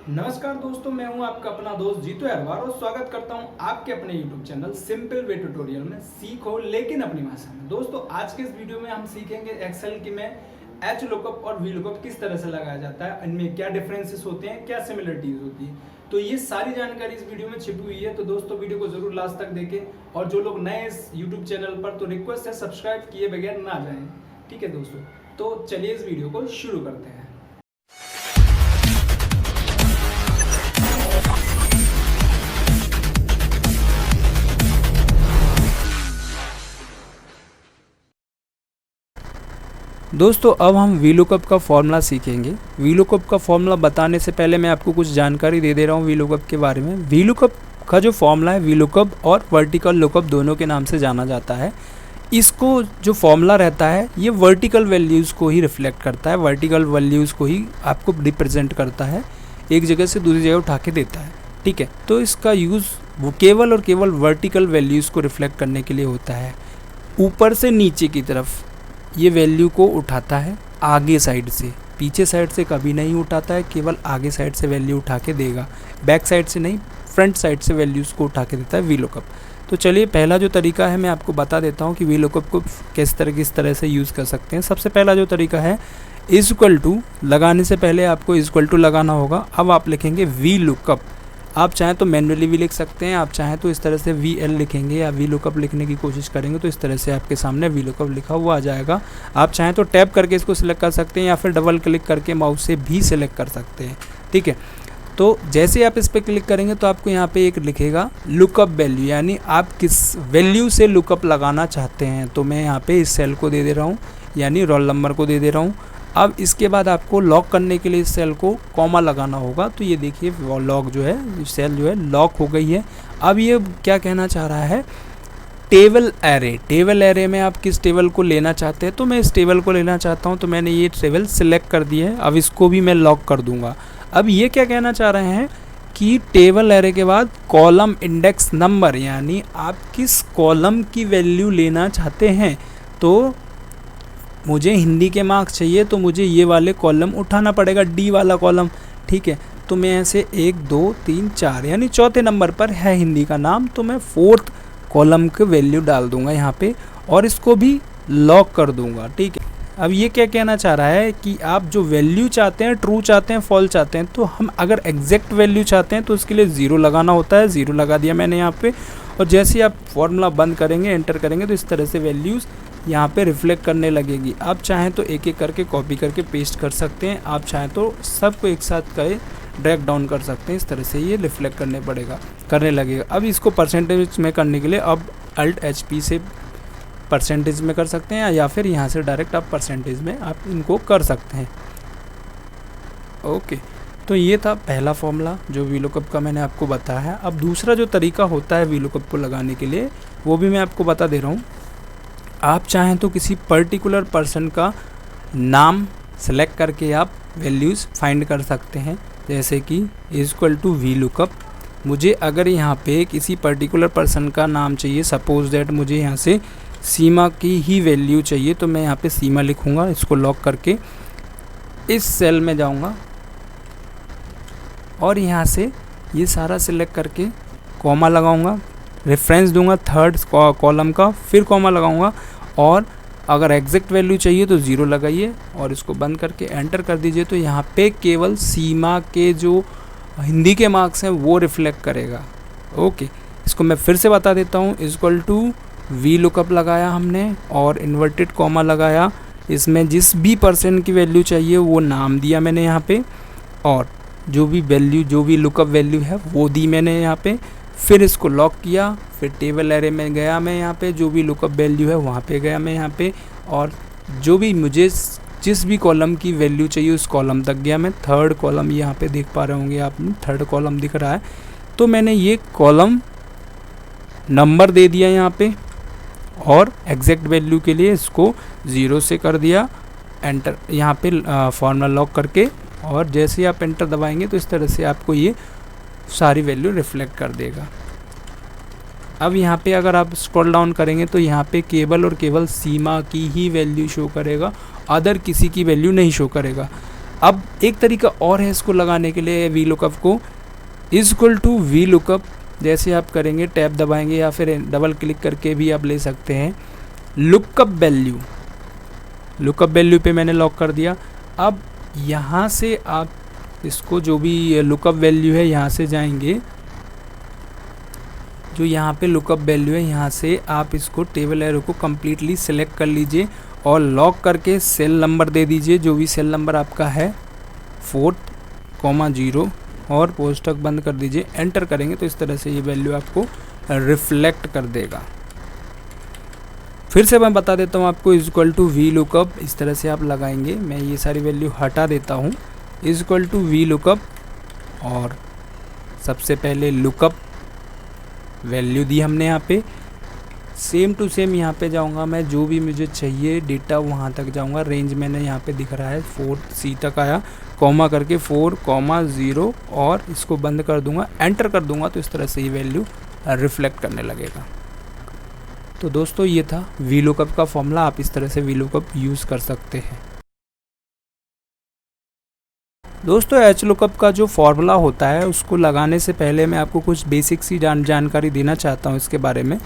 नमस्कार दोस्तों, मैं हूं आपका अपना दोस्त जीतू अहरवार और स्वागत करता हूं आपके अपने YouTube channel simple way tutorial में। सीखो लेकिन अपनी भाषा में। दोस्तों आज के इस वीडियो में हम सीखेंगे एक्सेल की में एच लुकअप और वी लुकअप किस तरह से लगाया जाता है, इनमें क्या डिफरेंसेस होते हैं, क्या सिमिलरिटीज होती है। तो ये सारी जानकारी इस वीडियो में छिपी हुई है। तो दोस्तों वीडियो को जरूर लास्ट तक देखें और जो लोग नए इस यूट्यूब चैनल पर, तो रिक्वेस्ट है सब्सक्राइब किए बगैर ना जाएं। ठीक है दोस्तों, तो चलिए इस वीडियो को शुरू करते हैं। दोस्तों अब हम वी लुकअप का फॉर्मूला सीखेंगे। वी लुकअप का फॉर्मूला बताने से पहले मैं आपको कुछ जानकारी दे दे रहा हूँ वी लुकअप के बारे में। वी लुकअप का जो फॉर्मूला है, वी लुकअप और वर्टिकल लुकअप दोनों के नाम से जाना जाता है। इसको जो फॉर्मूला रहता है ये वर्टिकल वैल्यूज़ को ही रिफ्लेक्ट करता है, वर्टिकल वैल्यूज़ को ही आपको रिप्रेजेंट करता है, एक जगह से दूसरी जगह उठा के देता है। ठीक है, तो इसका यूज़ वो केवल और केवल वर्टिकल वैल्यूज़ को रिफ्लेक्ट करने के लिए होता है। ऊपर से नीचे की तरफ ये वैल्यू को उठाता है, आगे साइड से, पीछे साइड से कभी नहीं उठाता है, केवल आगे साइड से वैल्यू उठा के देगा, बैक साइड से नहीं, फ्रंट साइड से वैल्यूज़ को उठा के देता है वी लुकअप। तो चलिए पहला जो तरीका है मैं आपको बता देता हूँ कि वी लुकअप को किस तरह से यूज़ कर सकते हैं। सबसे पहला जो तरीका है, इज इक्वल टू लगाने से पहले आपको इज इक्वल टू लगाना होगा। अब आप लिखेंगे वी लुकअप। आप चाहें तो मैन्युअली भी लिख सकते हैं, आप चाहें तो इस तरह से वी एल लिखेंगे या वी लुकअप लिखने की कोशिश करेंगे तो इस तरह से आपके सामने वी लुकअप लिखा हुआ आ जाएगा। आप चाहें तो टैप करके इसको सिलेक्ट कर सकते हैं या फिर डबल क्लिक करके माउस से भी सिलेक्ट कर सकते हैं। ठीक है, तो जैसे आप इस पर क्लिक करेंगे तो आपको यहाँ पे एक लिखेगा लुकअप वैल्यू, यानी आप किस वैल्यू से लुकअप लगाना चाहते हैं। तो मैं यहाँ पे इस सेल को दे दे रहा हूँ, यानी रोल नंबर को दे दे रहा हूँ। अब इसके बाद आपको लॉक करने के लिए इस सेल को कॉमा लगाना होगा। तो ये देखिए वो लॉक जो है, सेल जो है लॉक हो गई है। अब ये क्या कहना चाह रहा है, टेबल एरे। टेबल एरे में आप किस टेबल को लेना चाहते हैं, तो मैं इस टेबल को लेना चाहता हूँ, तो मैंने ये टेबल सिलेक्ट कर दी है। अब इसको भी मैं लॉक कर दूंगा। अब ये क्या कहना चाह रहे हैं कि टेबल एरे के बाद कॉलम इंडेक्स नंबर, यानी आप किस कॉलम की वैल्यू लेना चाहते हैं। तो मुझे हिंदी के मार्क्स चाहिए तो मुझे ये वाले कॉलम उठाना पड़ेगा, डी वाला कॉलम। ठीक है, तो मैं ऐसे 1 2 3 4 यानी चौथे नंबर पर है हिंदी का नाम, तो मैं फोर्थ कॉलम की वैल्यू डाल दूंगा यहाँ पे और इसको भी लॉक कर दूंगा। ठीक है, अब ये क्या कहना चाह रहा है कि आप जो वैल्यू चाहते हैं, ट्रू चाहते हैं, फॉल्स चाहते हैं, तो हम अगर एग्जैक्ट वैल्यू चाहते हैं तो उसके लिए 0 लगाना होता है। 0 लगा दिया मैंने यहाँ पे, और जैसे ही आप फॉर्मूला बंद करेंगे, एंटर करेंगे, तो इस तरह से वैल्यूज़ यहाँ पे रिफ्लेक्ट करने लगेगी। आप चाहें तो एक एक करके कॉपी करके पेस्ट कर सकते हैं, आप चाहें तो सबको एक साथ करे ड्रैग डाउन कर सकते हैं। इस तरह से ये रिफ्लेक्ट करने लगेगा। अब इसको परसेंटेज में करने के लिए अब अल्ट HP से परसेंटेज में कर सकते हैं या फिर यहाँ से डायरेक्ट आप परसेंटेज में आप इनको कर सकते हैं। ओके, तो ये था पहला फॉर्मूला जो वी लुकअप का मैंने आपको बताया है। अब दूसरा जो तरीका होता है वी लुकअप को लगाने के लिए, वो भी मैं आपको बता दे रहा हूँ। आप चाहें तो किसी पर्टिकुलर पर्सन का नाम सेलेक्ट करके आप वैल्यूज़ फाइंड कर सकते हैं, जैसे कि is equal to V lookup. मुझे अगर यहाँ पे किसी पर्टिकुलर पर्सन का नाम चाहिए, सपोज दैट मुझे यहाँ से सीमा की ही वैल्यू चाहिए, तो मैं यहाँ पे सीमा लिखूँगा। इसको लॉक करके इस सेल में जाऊँगा और यहाँ से ये सारा सिलेक्ट करके कॉमा लगाऊँगा, रेफरेंस दूंगा थर्ड कॉलम का, फिर कॉमा लगाऊंगा, और अगर एग्जैक्ट वैल्यू चाहिए तो 0 लगाइए और इसको बंद करके एंटर कर दीजिए। तो यहाँ पे केवल सीमा के जो हिंदी के मार्क्स हैं वो रिफ्लेक्ट करेगा। ओके, इसको मैं फिर से बता देता हूँ। Is equal to V lookup लगाया हमने और इन्वर्टेड कॉमा लगाया, इसमें जिस भी पर्सन की वैल्यू चाहिए वो नाम दिया मैंने यहाँ पे, और जो भी लुकअप वैल्यू है वो दी मैंने यहाँ पे। फिर इसको लॉक किया, फिर टेबल एरे में गया मैं यहाँ पे, जो भी लुकअप वैल्यू है वहाँ पे गया मैं यहाँ पे, और जो भी मुझे जिस भी कॉलम की वैल्यू चाहिए उस कॉलम तक गया मैं। थर्ड कॉलम यहाँ पे देख पा रहे होंगे आप, थर्ड कॉलम दिख रहा है, तो मैंने ये कॉलम नंबर दे दिया यहाँ पे और एग्जैक्ट वैल्यू के लिए इसको 0 से कर दिया, एंटर यहाँ पे फॉर्मूला लॉक करके, और जैसे ही आप एंटर दबाएंगे तो इस तरह से आपको ये सारी वैल्यू रिफ्लेक्ट कर देगा। अब यहाँ पे अगर आप स्क्रॉल डाउन करेंगे तो यहाँ पे केवल और केवल सीमा की ही वैल्यू शो करेगा, अदर किसी की वैल्यू नहीं शो करेगा। अब एक तरीका और है इसको लगाने के लिए वी लुकअप को, is equal to V lookup जैसे आप करेंगे टैब दबाएंगे या फिर डबल क्लिक करके भी आप ले सकते हैं। लुकअप वैल्यू पे मैंने लॉक कर दिया। अब यहाँ से आप इसको जो भी लुकअप वैल्यू है यहाँ से जाएंगे, जो यहाँ पे लुकअप वैल्यू है यहाँ से आप इसको टेबल एरो को कम्प्लीटली सिलेक्ट कर लीजिए और लॉक करके सेल नंबर दे दीजिए, जो भी सेल नंबर आपका है 4,0 और कोष्ठक बंद कर दीजिए। एंटर करेंगे तो इस तरह से ये वैल्यू आपको रिफ्लेक्ट कर देगा। फिर से मैं बता देता हूँ आपको, is equal to V lookup इस तरह से आप लगाएंगे। मैं ये सारी वैल्यू हटा देता हूँ। Is equal to V lookup और सबसे पहले लुकअप वैल्यू दी हमने यहाँ पे, सेम टू सेम यहाँ पे जाऊँगा मैं, जो भी मुझे चाहिए डेटा वहाँ तक जाऊँगा। रेंज मैंने यहाँ पे दिख रहा है 4C तक आया, कॉमा करके 4,0 और इसको बंद कर दूँगा, एंटर कर दूँगा तो इस तरह से ये वैल्यू रिफ्लेक्ट करने लगेगा। तो दोस्तों ये था वी लुकअप का फॉर्मूला, आप इस तरह से वी लुकअप यूज़ कर सकते हैं। दोस्तों एच लुकअप का जो फॉर्मूला होता है उसको लगाने से पहले मैं आपको कुछ बेसिक सी जानकारी देना चाहता हूँ इसके बारे में।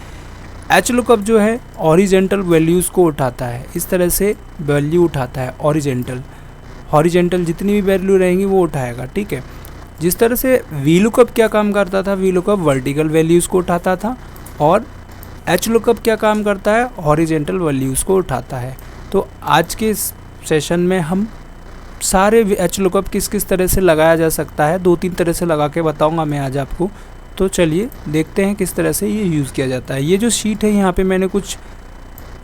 एच लुकअप जो है हॉरिजेंटल वैल्यूज़ को उठाता है, इस तरह से वैल्यू उठाता है हॉरिजेंटल जितनी भी वैल्यू रहेंगी वो उठाएगा, ठीक है। जिस तरह से वी लुकअप क्या काम करता था, वी लुकअप वर्टिकल वैल्यूज़ को उठाता था और एच लुकअप क्या काम करता है, हॉरिजेंटल वैल्यूज़ को उठाता है। तो आज के इस सेशन में हम सारे एच लुकअप किस किस तरह से लगाया जा सकता है 2-3 तरह से लगा के बताऊंगा मैं आज आपको। तो चलिए देखते हैं किस तरह से ये यूज़ किया जाता है। ये जो शीट है यहाँ पे मैंने कुछ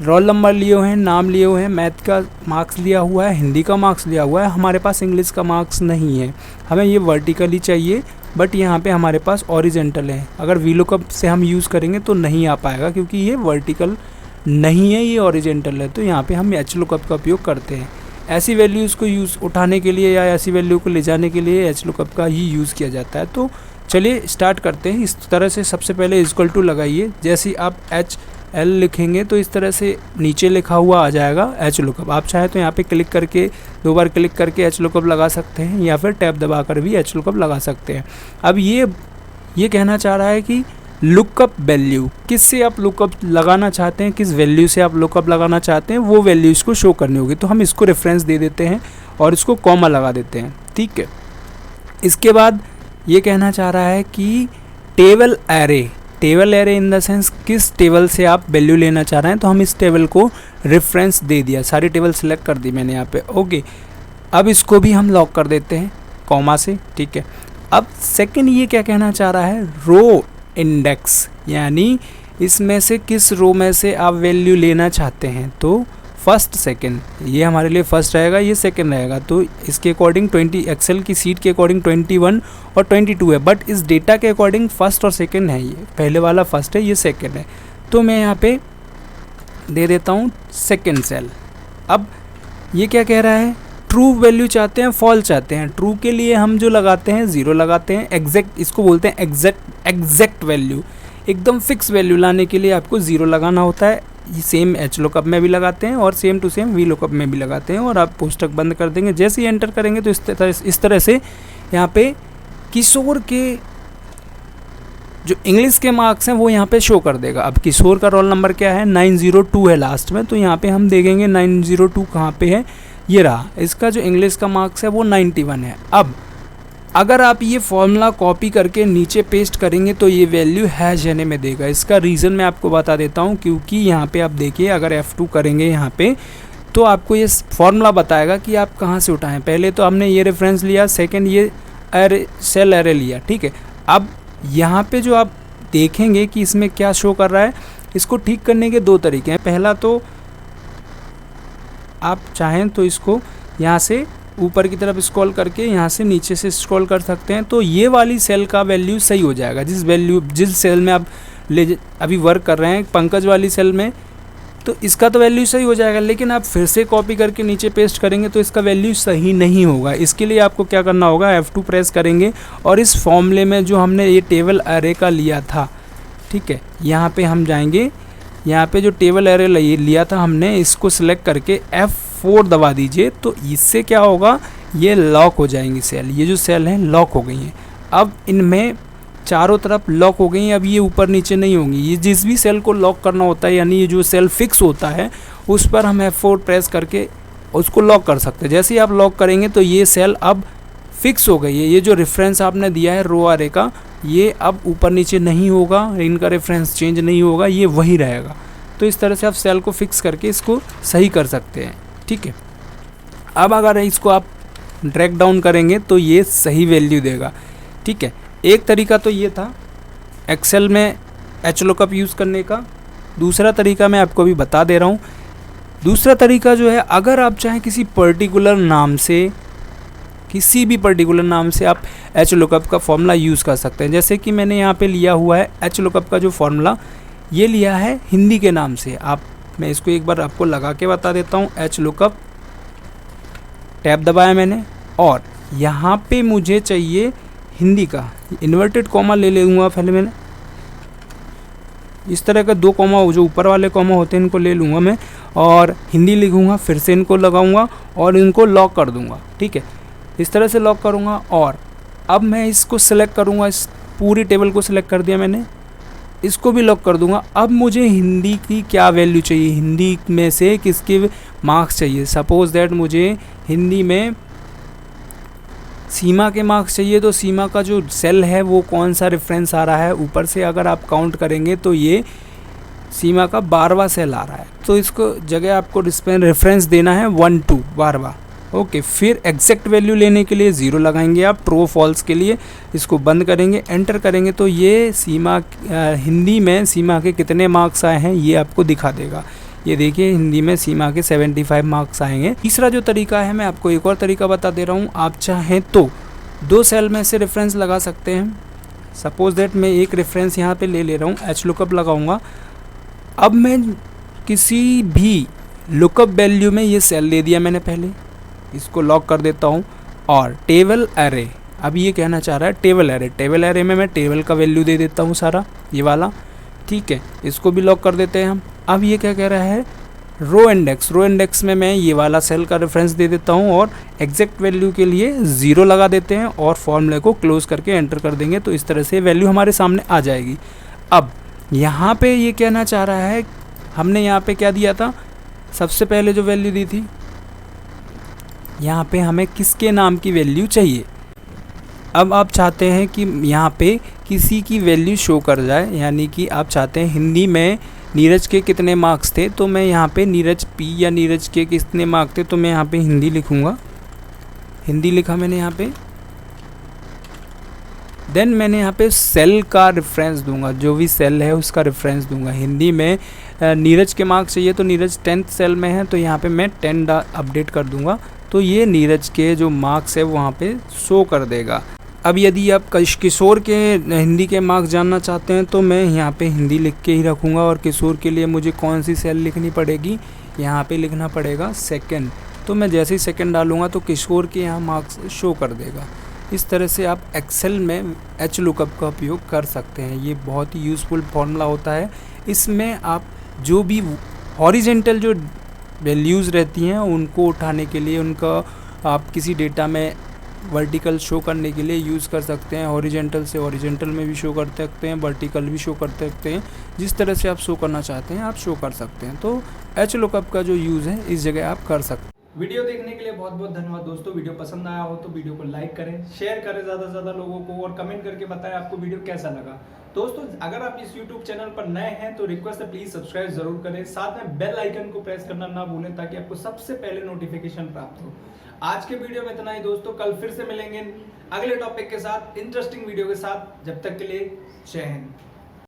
रोल नंबर लिए हुए हैं, नाम लिए हुए हैं, मैथ का मार्क्स लिया हुआ है, हिंदी का मार्क्स लिया हुआ है। हमारे पास इंग्लिश का मार्क्स नहीं है, हमें ये वर्टिकली चाहिए, बट यहाँ पे हमारे पास ओरिजेंटल है। अगर वी लुकअप से हम यूज़ करेंगे तो नहीं आ पाएगा क्योंकि ये वर्टिकल नहीं है, ये ओरिजेंटल है। तो यहाँ पे हम एच लुकअप का उपयोग करते हैं। ऐसी वैल्यूज़ को यूज़ उठाने के लिए या ऐसी वैल्यू को ले जाने के लिए एच लुकअप का ही यूज़ किया जाता है। तो चलिए स्टार्ट करते हैं। इस तरह से सबसे पहले इक्वल टू लगाइए, जैसे ही आप HL लिखेंगे तो इस तरह से नीचे लिखा हुआ आ जाएगा एच लुकअप। आप चाहे तो यहाँ पे क्लिक करके 2 बार क्लिक करके एच लुकअप लगा सकते हैं या फिर टैब दबाकर भी एच लुकअप लगा सकते हैं। अब ये कहना चाह रहा है कि लुकअप वैल्यू किससे आप लुकअप लगाना चाहते हैं, किस वैल्यू से आप लुकअप लगाना चाहते हैं, वो वैल्यू इसको शो करनी होगी। तो हम इसको रेफरेंस दे देते हैं और इसको कॉमा लगा देते हैं, ठीक है। इसके बाद ये कहना चाह रहा है कि table array in the sense किस टेबल से आप वैल्यू लेना चाह रहे हैं। तो हम इस टेबल को रेफरेंस दे दिया, सारी टेबल सेलेक्ट कर दी मैंने यहाँ पे, ओके। अब इसको भी हम लॉक कर देते हैं कॉमा से, ठीक है। अब सेकंड ये क्या कहना चाह रहा है, रो इंडेक्स, यानी इसमें से किस रो में से आप वैल्यू लेना चाहते हैं। तो फर्स्ट सेकंड, ये हमारे लिए फर्स्ट रहेगा, ये सेकंड रहेगा। तो इसके अकॉर्डिंग 20 एक्सेल की सीट के अकॉर्डिंग 21 और 22 है, बट इस डेटा के अकॉर्डिंग फर्स्ट और सेकंड है। ये पहले वाला फर्स्ट है, ये सेकंड है। तो मैं यहाँ पे दे देता हूँ सेकंड सेल। अब ये क्या कह रहा है, ट्रू वैल्यू चाहते हैं, फॉल्स चाहते हैं। ट्रू के लिए हम जो लगाते हैं 0 लगाते हैं, एग्जैक्ट इसको बोलते हैं एग्जैक्ट वैल्यू, एकदम फिक्स वैल्यू लाने के लिए आपको 0 लगाना होता है। ये सेम एच लुकअप में भी लगाते हैं और same to same V lookup में भी लगाते हैं। और आप कोष्ठक बंद कर देंगे, जैसे ही एंटर करेंगे तो इस तरह से यहाँ पे किशोर के जो इंग्लिश के मार्क्स हैं वो यहाँ पे शो कर देगा। अब किशोर का रोल नंबर क्या है, 902 है लास्ट में, तो यहाँ पे हम देखेंगे 902 कहाँ पे है, ये रहा। इसका जो इंग्लिश का मार्क्स है वो 91 है। अब अगर आप ये फॉर्मूला कॉपी करके नीचे पेस्ट करेंगे तो ये वैल्यू हैश एन में देगा। इसका रीज़न मैं आपको बता देता हूँ, क्योंकि यहाँ पे आप देखिए अगर F2 करेंगे यहाँ पे तो आपको ये फॉर्मूला बताएगा कि आप कहाँ से उठाएं। पहले तो हमने ये रेफरेंस लिया, सेकंड ये सेल एरे लिया, ठीक है। अब यहाँ पे जो आप देखेंगे कि इसमें क्या शो कर रहा है, इसको ठीक करने के 2 तरीके हैं। पहला तो आप चाहें तो इसको यहाँ से ऊपर की तरफ स्क्रॉल करके यहाँ से नीचे से स्क्रॉल कर सकते हैं, तो ये वाली सेल का वैल्यू सही हो जाएगा। जिस सेल में आप अभी वर्क कर रहे हैं, पंकज वाली सेल में, तो इसका तो वैल्यू सही हो जाएगा। लेकिन आप फिर से कॉपी करके नीचे पेस्ट करेंगे तो इसका वैल्यू सही नहीं होगा। इसके लिए आपको क्या करना होगा, F2 प्रेस करेंगे और इस फॉर्मूले में जो हमने ये टेबल एरे का लिया था, ठीक है, यहाँ पे हम जाएंगे। यहाँ पे जो टेबल एरे लिया था हमने, इसको सिलेक्ट करके F4 दबा दीजिए। तो इससे क्या होगा, ये लॉक हो जाएंगी सेल, ये जो सेल हैं लॉक हो गई हैं। अब इनमें चारों तरफ लॉक हो गई हैं, अब ये ऊपर नीचे नहीं होंगी। ये जिस भी सेल को लॉक करना होता है, यानी ये जो सेल फिक्स होता है उस पर हम F4 प्रेस करके उसको लॉक कर सकते हैं। जैसे ही आप लॉक करेंगे तो ये सेल अब फिक्स हो गई है। ये जो रेफरेंस आपने दिया है रो आरे का, ये अब ऊपर नीचे नहीं होगा, इनका रेफरेंस चेंज नहीं होगा, ये वही रहेगा। तो इस तरह से आप सेल को फिक्स करके इसको सही कर सकते हैं, ठीक है। अब अगर इसको आप ड्रैग डाउन करेंगे तो ये सही वैल्यू देगा, ठीक है। एक तरीका तो ये था एक्सेल में HLOOKUP यूज़ करने का। दूसरा तरीका मैं आपको अभी बता दे रहा हूँ। दूसरा तरीका जो है, अगर आप चाहें किसी पर्टिकुलर नाम से, किसी भी पर्टिकुलर नाम से आप HLOOKUP का फॉर्मूला यूज़ कर सकते हैं। जैसे कि मैंने यहाँ पे लिया हुआ है HLOOKUP का जो फॉर्मूला, ये लिया है हिंदी के नाम से। मैं इसको एक बार आपको लगा के बता देता हूँ। HLOOKUP टैब दबाया मैंने और यहाँ पे मुझे चाहिए हिंदी का। इन्वर्टेड कॉमा ले लूँगा पहले मैंने, इस तरह का 2 कॉमा जो ऊपर वाले कॉमा होते हैं इनको ले लूँगा मैं और हिंदी लिखूँगा, फिर से इनको लगाऊँगा और इनको लॉक कर दूँगा, ठीक है। इस तरह से लॉक करूँगा और अब मैं इसको सिलेक्ट करूँगा, इस पूरी टेबल को सिलेक्ट कर दिया मैंने, इसको भी लॉक कर दूँगा। अब मुझे हिंदी की क्या वैल्यू चाहिए, हिंदी में से किसके मार्क्स चाहिए। सपोज़ दैट मुझे हिंदी में सीमा के मार्क्स चाहिए, तो सीमा का जो सेल है वो कौन सा रेफरेंस आ रहा है, ऊपर से अगर आप काउंट करेंगे तो ये सीमा का 12वां सेल आ रहा है। तो इसको जगह आपको रेफरेंस देना है 1 2 12वां, ओके। फिर एग्जैक्ट वैल्यू लेने के लिए 0 लगाएंगे आप, ट्रू फॉल्स के लिए इसको बंद करेंगे, एंटर करेंगे तो ये सीमा हिंदी में सीमा के कितने मार्क्स आए हैं ये आपको दिखा देगा। ये देखिए हिंदी में सीमा के 75 मार्क्स आएंगे। तीसरा जो तरीका है, मैं आपको एक और तरीका बता दे रहा हूँ। आप चाहें तो 2 सेल में से रेफरेंस लगा सकते हैं। सपोज दैट मैं एक रेफरेंस यहाँ पे ले रहा हूँ, HLOOKUP लगाऊंगा। अब मैं किसी भी लुकअप वैल्यू में ये सेल ले दिया मैंने, पहले इसको लॉक कर देता हूँ और टेबल एरे, अब ये कहना चाह रहा है टेबल एरे। टेबल एरे में मैं टेबल का वैल्यू दे देता हूँ सारा, ये वाला, ठीक है। इसको भी लॉक कर देते हैं हम। अब ये क्या कह रहा है, रो इंडेक्स। रो इंडेक्स में मैं ये वाला सेल का रेफरेंस दे देता हूँ और एग्जैक्ट वैल्यू के लिए 0 लगा देते हैं और फॉर्मूले को क्लोज करके एंटर कर देंगे। तो इस तरह से वैल्यू हमारे सामने आ जाएगी। अब यहाँ पे ये कहना चाह रहा है, हमने यहाँ पे क्या दिया था, सबसे पहले जो वैल्यू दी थी, यहाँ पे हमें किसके नाम की वैल्यू चाहिए। अब आप चाहते हैं कि यहाँ पे किसी की वैल्यू शो कर जाए, यानी कि आप चाहते हैं हिंदी में नीरज के कितने मार्क्स थे, तो मैं यहाँ पे नीरज पी या नीरज के कितने मार्क्स थे, तो मैं यहाँ पे हिंदी लिखूँगा। हिंदी लिखा मैंने यहाँ पे, देन मैंने यहाँ पे सेल का रेफरेंस दूंगा, जो भी सेल है उसका रेफरेंस दूंगा। हिंदी में नीरज के मार्क्स चाहिए तो नीरज 10th सेल में है, तो यहाँ पे मैं 10 अपडेट कर दूंगा, तो ये नीरज के जो मार्क्स है वहाँ पे शो कर देगा। अब यदि आप किशोर के हिंदी के मार्क्स जानना चाहते हैं तो मैं यहाँ पे हिंदी लिख के ही रखूँगा और किशोर के लिए मुझे कौन सी सेल लिखनी पड़ेगी, यहाँ पे लिखना पड़ेगा 2nd। तो मैं जैसे ही 2nd डालूँगा तो किशोर के यहाँ मार्क्स शो कर देगा। इस तरह से आप एक्सेल में HLOOKUP का उपयोग कर सकते हैं। ये बहुत ही यूज़फुल फार्मूला होता है। इसमें आप जो भी हॉरिजेंटल जो वैल्यूज़ रहती हैं उनको उठाने के लिए, उनका आप किसी डेटा में वर्टिकल शो करने के लिए यूज़ कर सकते हैं। हॉरिजेंटल से हॉरिजेंटल में भी शो कर सकते हैं, वर्टिकल भी शो कर सकते हैं। जिस तरह से आप शो करना चाहते हैं आप शो कर सकते हैं। तो HLOOKUP का जो यूज़ है इस जगह आप कर सकते हैं। वीडियो देखने के लिए बहुत बहुत धन्यवाद दोस्तों। वीडियो पसंद आया हो तो वीडियो को लाइक करें, शेयर करें ज़्यादा से ज़्यादा लोगों को और कमेंट करके बताएं आपको वीडियो कैसा लगा। दोस्तों अगर आप इस YouTube चैनल पर नए हैं तो रिक्वेस्ट है प्लीज़ सब्सक्राइब जरूर करें, साथ में बेल आइकन को प्रेस करना ना भूलें ताकि आपको सबसे पहले नोटिफिकेशन प्राप्त हो। आज के वीडियो में इतना ही दोस्तों, कल फिर से मिलेंगे अगले टॉपिक के साथ, इंटरेस्टिंग वीडियो के साथ। जब तक के लिए जय हिंद।